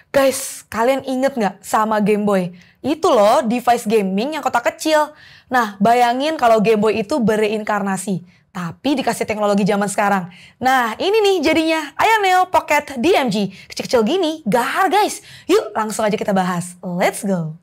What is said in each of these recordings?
Guys, kalian inget nggak sama Game Boy? Itu loh device gaming yang kotak kecil. Nah, bayangin kalau Game Boy itu bereinkarnasi, tapi dikasih teknologi zaman sekarang. Nah, ini nih jadinya Aya Neo Pocket DMG. Kecil-kecil gini, gahar guys. Yuk langsung aja kita bahas. Let's go.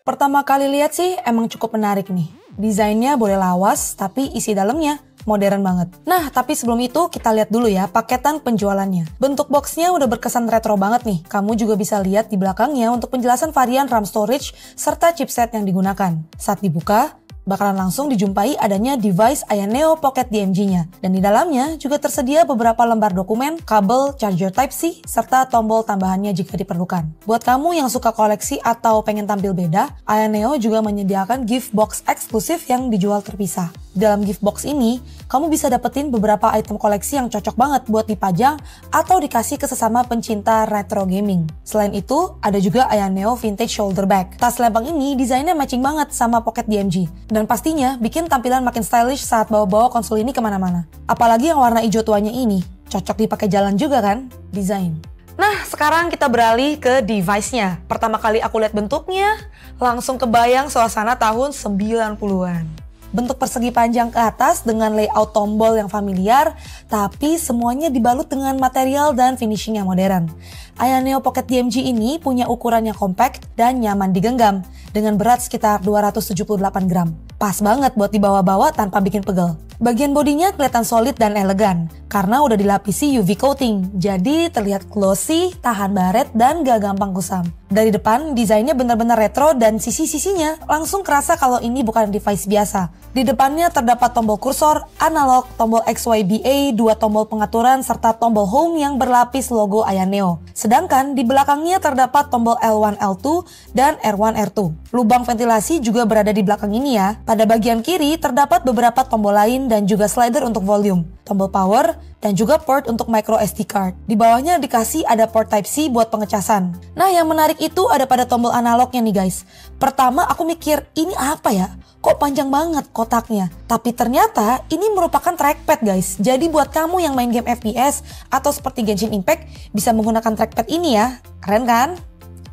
Pertama kali lihat sih emang cukup menarik nih. Desainnya boleh lawas, tapi isi dalamnya modern banget. Nah, tapi sebelum itu kita lihat dulu ya paketan penjualannya. Bentuk boxnya udah berkesan retro banget nih. Kamu juga bisa lihat di belakangnya untuk penjelasan varian RAM storage serta chipset yang digunakan. Saat dibuka, bakalan langsung dijumpai adanya device Aya Neo Pocket DMG-nya. Dan di dalamnya juga tersedia beberapa lembar dokumen, kabel, charger Type-C, serta tombol tambahannya jika diperlukan. Buat kamu yang suka koleksi atau pengen tampil beda, Aya Neo juga menyediakan gift box eksklusif yang dijual terpisah. Dalam gift box ini, kamu bisa dapetin beberapa item koleksi yang cocok banget buat dipajang atau dikasih ke sesama pencinta retro gaming. Selain itu, ada juga Aya Neo Vintage Shoulder Bag. Tas lempang ini desainnya matching banget sama Pocket DMG. Dan pastinya bikin tampilan makin stylish saat bawa-bawa konsol ini kemana-mana. Apalagi yang warna hijau tuanya ini, cocok dipakai jalan juga kan? Desain. Nah, sekarang kita beralih ke device-nya. Pertama kali aku lihat bentuknya, langsung kebayang suasana tahun 90-an. Bentuk persegi panjang ke atas dengan layout tombol yang familiar, tapi semuanya dibalut dengan material dan finishing yang modern. Aya Neo Pocket DMG ini punya ukuran yang compact dan nyaman digenggam, dengan berat sekitar 278 gram. Pas banget buat dibawa-bawa tanpa bikin pegel. Bagian bodinya kelihatan solid dan elegan, karena udah dilapisi UV coating, jadi terlihat glossy, tahan baret, dan gak gampang kusam. Dari depan, desainnya benar-benar retro dan sisi-sisinya langsung kerasa kalau ini bukan device biasa. Di depannya terdapat tombol kursor, analog, tombol XYBA, 2 tombol pengaturan, serta tombol home yang berlapis logo Aya Neo. Sedangkan di belakangnya terdapat tombol L1, L2, dan R1, R2. Lubang ventilasi juga berada di belakang ini ya. Pada bagian kiri terdapat beberapa tombol lain dan juga slider untuk volume, tombol power, dan juga port untuk micro SD card. Di bawahnya dikasih ada port Type-C buat pengecasan. Nah, yang menarik itu ada pada tombol analognya nih guys. Pertama aku mikir, ini apa ya? Kok panjang banget kotaknya? Tapi ternyata ini merupakan trackpad guys. Jadi buat kamu yang main game FPS atau seperti Genshin Impact bisa menggunakan trackpad ini ya. Keren kan?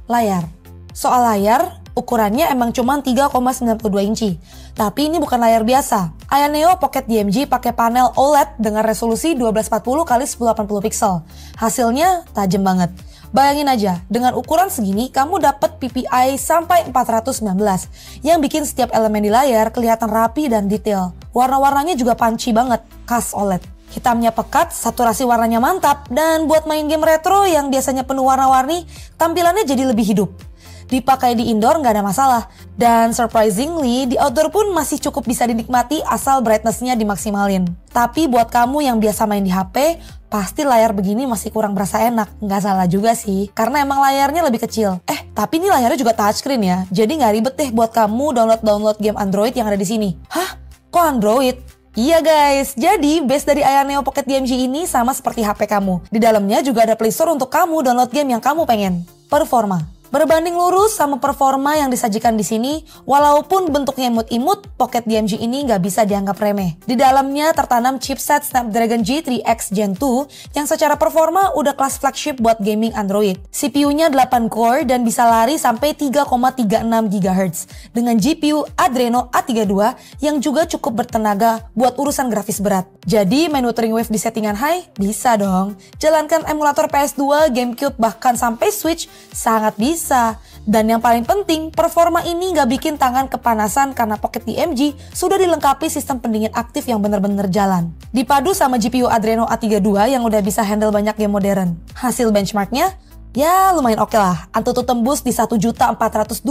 Layar. Soal layar, ukurannya emang cuma 3,92 inci. Tapi ini bukan layar biasa. Aya Neo Pocket DMG pakai panel OLED dengan resolusi 1240 x 1080 pixel. Hasilnya tajam banget. Bayangin aja, dengan ukuran segini kamu dapat PPI sampai 419 yang bikin setiap elemen di layar kelihatan rapi dan detail. Warna-warnanya juga punchy banget, khas OLED. Hitamnya pekat, saturasi warnanya mantap, dan buat main game retro yang biasanya penuh warna-warni, tampilannya jadi lebih hidup. Dipakai di indoor nggak ada masalah. Dan surprisingly, di outdoor pun masih cukup bisa dinikmati asal brightness-nya dimaksimalin. Tapi buat kamu yang biasa main di HP, pasti layar begini masih kurang berasa enak. Nggak salah juga sih, karena emang layarnya lebih kecil. Tapi ini layarnya juga touchscreen ya, jadi nggak ribet deh buat kamu download game Android yang ada di sini. Hah? Kok Android? Iya guys, jadi base dari Aya Neo Pocket DMG ini sama seperti HP kamu. Di dalamnya juga ada Play Store untuk kamu download game yang kamu pengen. Performa. Berbanding lurus sama performa yang disajikan di sini, walaupun bentuknya imut-imut, Pocket DMG ini nggak bisa dianggap remeh. Di dalamnya tertanam chipset Snapdragon G3X Gen 2 yang secara performa udah kelas flagship buat gaming Android. CPU-nya 8 core dan bisa lari sampai 3,36 GHz dengan GPU Adreno A32 yang juga cukup bertenaga buat urusan grafis berat. Jadi main Wuthering Waves di settingan high? Bisa dong. Jalankan emulator PS2, GameCube, bahkan sampai Switch sangat bisa. Dan yang paling penting, performa ini nggak bikin tangan kepanasan karena Pocket DMG sudah dilengkapi sistem pendingin aktif yang bener-bener jalan. Dipadu sama GPU Adreno A32 yang udah bisa handle banyak game modern. Hasil benchmarknya? Ya lumayan oke lah, Antutu tembus di 1.422.570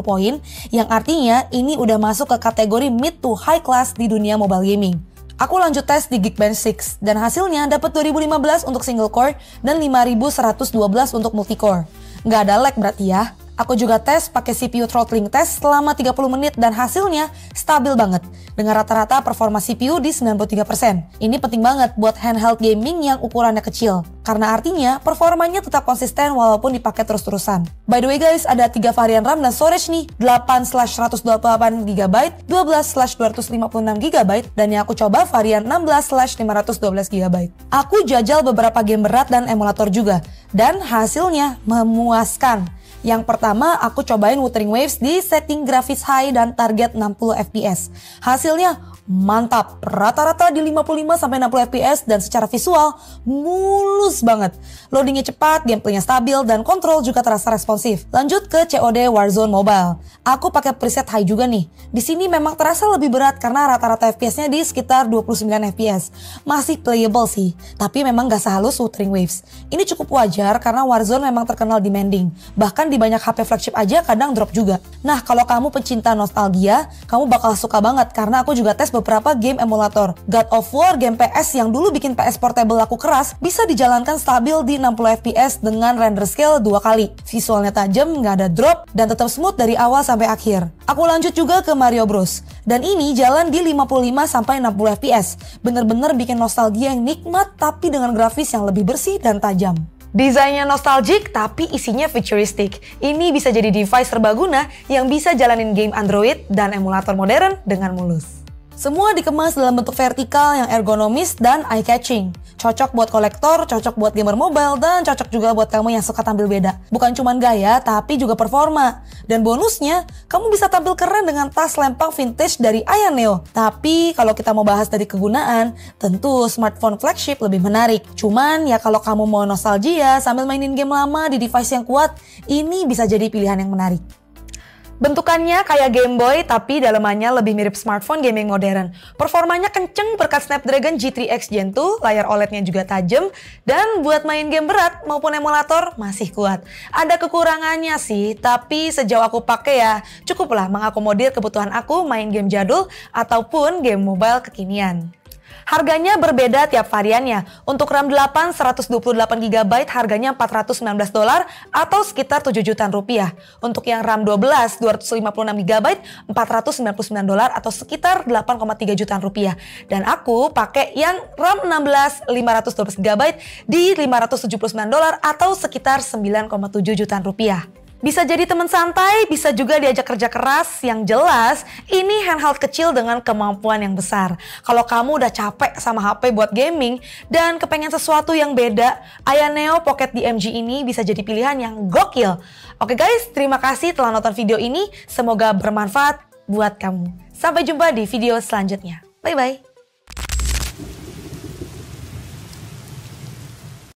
poin, yang artinya ini udah masuk ke kategori mid to high class di dunia mobile gaming. Aku lanjut tes di Geekbench 6 dan hasilnya dapat 2015 untuk single core dan 5112 untuk multicore. Nggak ada lag berarti ya. Aku juga tes pakai CPU throttling test selama 30 menit dan hasilnya stabil banget. dengan rata-rata performa CPU di 93%. Ini penting banget buat handheld gaming yang ukurannya kecil, karena artinya performanya tetap konsisten walaupun dipakai terus-terusan. By the way guys, ada 3 varian RAM dan storage nih, 8/128GB, 12/256GB, dan yang aku coba varian 16/512GB. Aku jajal beberapa game berat dan emulator juga, dan hasilnya memuaskan. Yang pertama, aku cobain Wuthering Waves di setting grafis high dan target 60 fps. Hasilnya mantap, rata-rata di 55-60 fps dan secara visual mulus banget. Loadingnya cepat, gameplaynya stabil, dan kontrol juga terasa responsif. Lanjut ke COD Warzone Mobile. Aku pakai preset high juga nih. Di sini memang terasa lebih berat karena rata-rata FPS-nya di sekitar 29 fps. Masih playable sih, tapi memang gak sehalus Wuthering Waves. Ini cukup wajar karena Warzone memang terkenal demanding. Bahkan di banyak HP flagship aja kadang drop juga. Nah, kalau kamu pecinta nostalgia, kamu bakal suka banget karena aku juga tes beberapa game emulator. God of War game PS yang dulu bikin PS Portable laku keras bisa dijalankan stabil di 60 fps dengan render scale 2 kali. Visualnya tajam, nggak ada drop, dan tetap smooth dari awal sampai akhir. Aku lanjut juga ke Mario Bros. Dan ini jalan di 55-60 fps. Bener-bener bikin nostalgia yang nikmat tapi dengan grafis yang lebih bersih dan tajam. Desainnya nostalgic tapi isinya futuristic. Ini bisa jadi device serbaguna yang bisa jalanin game Android dan emulator modern dengan mulus. Semua dikemas dalam bentuk vertikal yang ergonomis dan eye-catching. Cocok buat kolektor, cocok buat gamer mobile, dan cocok juga buat kamu yang suka tampil beda. Bukan cuma gaya, tapi juga performa. Dan bonusnya, kamu bisa tampil keren dengan tas lempang vintage dari Aya Neo. Tapi kalau kita mau bahas dari kegunaan, tentu smartphone flagship lebih menarik. Cuman ya kalau kamu mau nostalgia sambil mainin game lama di device yang kuat, ini bisa jadi pilihan yang menarik. Bentukannya kayak Game Boy, tapi dalemannya lebih mirip smartphone gaming modern. Performanya kenceng berkat Snapdragon G3X Gen 2, layar OLED-nya juga tajam, dan buat main game berat maupun emulator masih kuat. Ada kekurangannya sih, tapi sejauh aku pakai ya cukuplah mengakomodir kebutuhan aku main game jadul ataupun game mobile kekinian. Harganya berbeda tiap variannya. Untuk RAM 8 128GB harganya $419 atau sekitar 7 jutaan rupiah. Untuk yang RAM 12 256GB $499 atau sekitar 8,3 jutaan rupiah. Dan aku pakai yang RAM 16 512GB di $579 atau sekitar 9,7 jutaan rupiah. Bisa jadi teman santai, bisa juga diajak kerja keras. Yang jelas, ini handheld kecil dengan kemampuan yang besar. Kalau kamu udah capek sama HP buat gaming dan kepengen sesuatu yang beda, Aya Neo Pocket DMG ini bisa jadi pilihan yang gokil. Oke guys, terima kasih telah nonton video ini. Semoga bermanfaat buat kamu. Sampai jumpa di video selanjutnya. Bye-bye.